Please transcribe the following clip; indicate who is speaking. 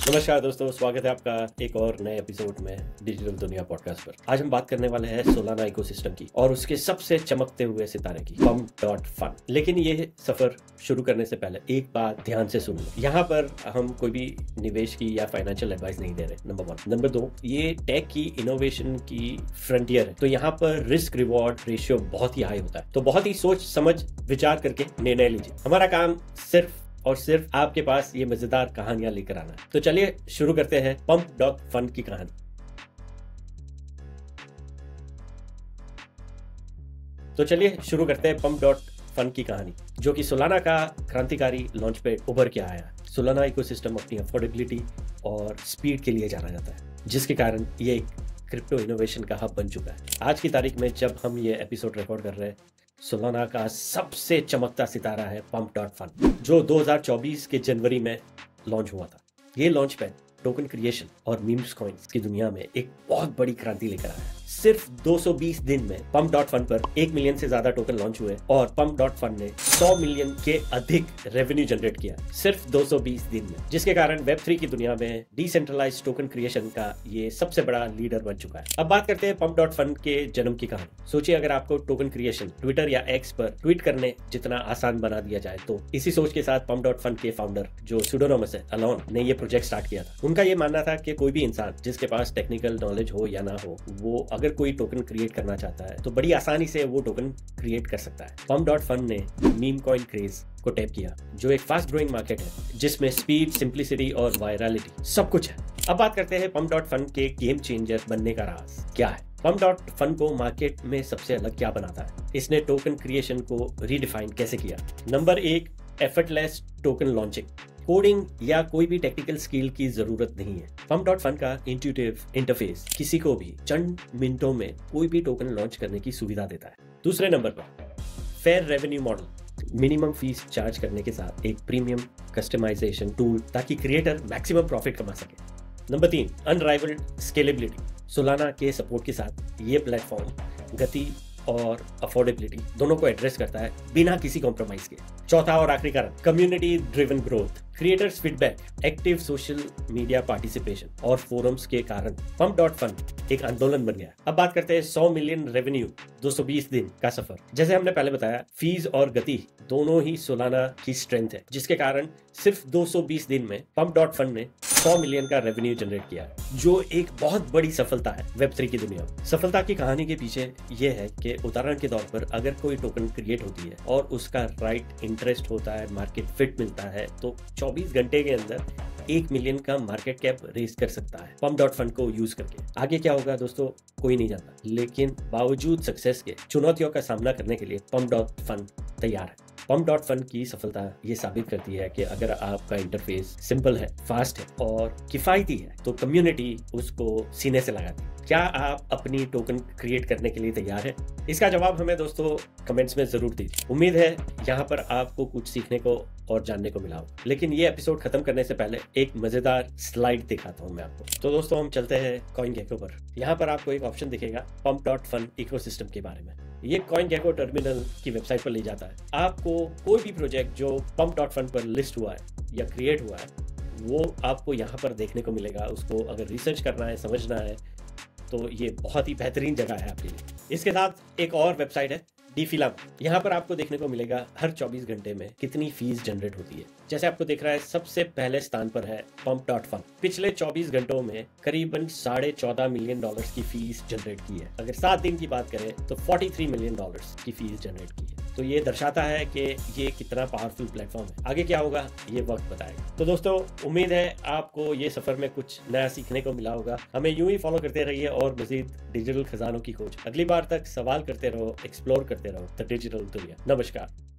Speaker 1: नमस्कार दोस्तों, स्वागत है आपका एक और नए एपिसोड में डिजिटल दुनिया पॉडकास्ट पर। आज हम बात करने वाले हैं सोलाना इकोसिस्टम की और उसके सबसे चमकते हुए सितारे की, pump.fun। लेकिन ये सफर शुरू करने से पहले एक बात ध्यान से सुन लो। यहाँ पर हम कोई भी निवेश की या फाइनेंशियल एडवाइस नहीं दे रहे, नंबर 1। नंबर 2, ये टेक की इनोवेशन की फ्रंटियर है, तो यहाँ पर रिस्क रिवॉर्ड रेशियो बहुत ही हाई होता है। तो बहुत ही सोच समझ विचार करके निर्णय लीजिए। हमारा काम सिर्फ और सिर्फ आपके पास ये मजेदार कहानियां लेकर आना है। तो चलिए शुरू करते हैं pump.fun की कहानी। pump.fun की कहानी, जो कि सोलाना का क्रांतिकारी लॉन्च पे उभर के आया है। सोलाना इकोसिस्टम अपनी अफोर्डेबिलिटी और स्पीड के लिए जाना जाता है, जिसके कारण ये एक क्रिप्टो इनोवेशन का हब बन चुका है। आज की तारीख में जब हम ये एपिसोड रिकॉर्ड कर रहे हैं, सोलाना का सबसे चमकता सितारा है pump.fun, जो 2024 के जनवरी में लॉन्च हुआ था। ये लॉन्च पैड टोकन क्रिएशन और मीम्स कॉइन्स की दुनिया में एक बहुत बड़ी क्रांति लेकर आया है। सिर्फ 220 दिन में pump.fun पर 1 मिलियन से ज्यादा टोकन लॉन्च हुए और pump.fun ने 100 मिलियन के अधिक रेवेन्यू जनरेट किया सिर्फ 220 दिन में, जिसके कारण वेब3 की दुनिया में डिसेंट्रलाइज्ड टोकन क्रिएशन का ये सबसे बड़ा लीडर बन चुका है। अब बात करते हैं pump.fun के जन्म की कहानी। सोचिए, अगर आपको टोकन क्रिएशन ट्विटर या एक्स पर ट्वीट करने जितना आसान बना दिया जाए, तो इसी सोच के साथ pump.fun के फाउंडर, जो सुडोनोमस है, अलोन, ने ये प्रोजेक्ट स्टार्ट किया था। उनका ये मानना था कि कोई भी इंसान जिसके पास टेक्निकल नॉलेज हो या ना हो, वो अगर कोई टोकन क्रिएट करना चाहता है तो बड़ी आसानी से वो टोकन क्रिएट कर सकता है। pump.fun ने मीम कॉइन क्रेज को टैप किया, जो एक फास्ट ग्रोइंग मार्केट है जिसमें स्पीड, सिंप्लिसिटी और वायरलिटी सब कुछ है। अब बात करते हैं pump.fun के गेम चेंजर बनने का राज क्या है। pump.fun को मार्केट में सबसे अलग क्या बनाता है? इसने टोकन क्रिएशन को रीडिफाइन कैसे किया? Number 1, effortless token launching. Coding या कोई भी टेक्निकल स्किल की जरूरत नहीं है। pump.fun का इंट्यूटिव इंटरफेस किसी को भी चंद मिनटों में कोई भी टोकन लॉन्च करने की सुविधा देता है। दूसरे नंबर पर, fair revenue model. Minimum fees charge करने के साथ एक प्रीमियम कस्टमाइजेशन टूल, ताकि क्रिएटर मैक्सिमम प्रॉफिट कमा सके। Number 3, unrivalled scalability. सोलाना के सपोर्ट के साथ ये प्लेटफॉर्म गति और अफोर्डेबिलिटी दोनों को एड्रेस करता है बिना किसी कॉम्प्रोमाइज के। चौथा और आखिरी कारण, community driven growth. Creators feedback, active social media participation और फोरम्स के कारण pump.fun एक आंदोलन बन गया। अब बात करते हैं 100 मिलियन रेवेन्यू 220 दिन का सफर। जैसे हमने पहले बताया, फीस और गति दोनों ही सोलाना की स्ट्रेंथ है, जिसके कारण सिर्फ 220 दिन में pump.fun ने 100 मिलियन का रेवेन्यू जनरेट किया, जो एक बहुत बड़ी सफलता है वेब3 की दुनिया में। सफलता की कहानी के पीछे यह है कि उदाहरण के तौर पर, अगर कोई टोकन क्रिएट होती है और उसका राइट इंटरेस्ट होता है, मार्केट फिट मिलता है, तो 24 घंटे के अंदर 1 मिलियन का मार्केट कैप रेज कर सकता है pump.fun को यूज करके। आगे क्या होगा दोस्तों, कोई नहीं जानता, लेकिन बावजूद सक्सेस के चुनौतियों का सामना करने के लिए pump.fun तैयार है। pump.fun की सफलता ये साबित करती है कि अगर आपका इंटरफेस सिंपल है, फास्ट है और किफायती है, तो कम्युनिटी उसको सीने से लगाती है। क्या आप अपनी टोकन क्रिएट करने के लिए तैयार हैं? इसका जवाब हमें दोस्तों कमेंट्स में जरूर दीजिए। उम्मीद है यहाँ पर आपको कुछ सीखने को और जानने को मिला होगा। लेकिन ये एपिसोड खत्म करने से पहले एक मजेदार स्लाइड दिखाता हूँ मैं आपको। तो दोस्तों, हम चलते हैं CoinGecko पर। यहाँ पर आपको एक ऑप्शन दिखेगा pump.fun इकोसिस्टम के बारे में। ये CoinGecko टर्मिनल की वेबसाइट पर ले जाता है। आपको कोई भी प्रोजेक्ट जो pump.fun पर लिस्ट हुआ है या क्रिएट हुआ है, वो आपको यहाँ पर देखने को मिलेगा। उसको अगर रिसर्च करना है, समझना है, तो ये बहुत ही बेहतरीन जगह है आपके लिए। इसके साथ एक और वेबसाइट है डीफिलम। यहाँ पर आपको देखने को मिलेगा हर 24 घंटे में कितनी फीस जनरेट होती है। जैसे आपको दिख रहा है, सबसे पहले स्थान पर है pump.fun। पिछले 24 घंटों में करीबन $14.5 मिलियन की फीस जनरेट की है। अगर 7 दिन की बात करें तो $43 मिलियन की फीस जनरेट की है। तो ये दर्शाता है कि ये कितना पावरफुल प्लेटफॉर्म है। आगे क्या होगा ये वक्त बताएगा। तो दोस्तों, उम्मीद है आपको ये सफर में कुछ नया सीखने को मिला होगा। हमें यूं ही फॉलो करते रहिए और मजीद डिजिटल खजानों की खोज। अगली बार तक सवाल करते रहो, एक्सप्लोर करते रहो द डिजिटल दुनिया। नमस्कार।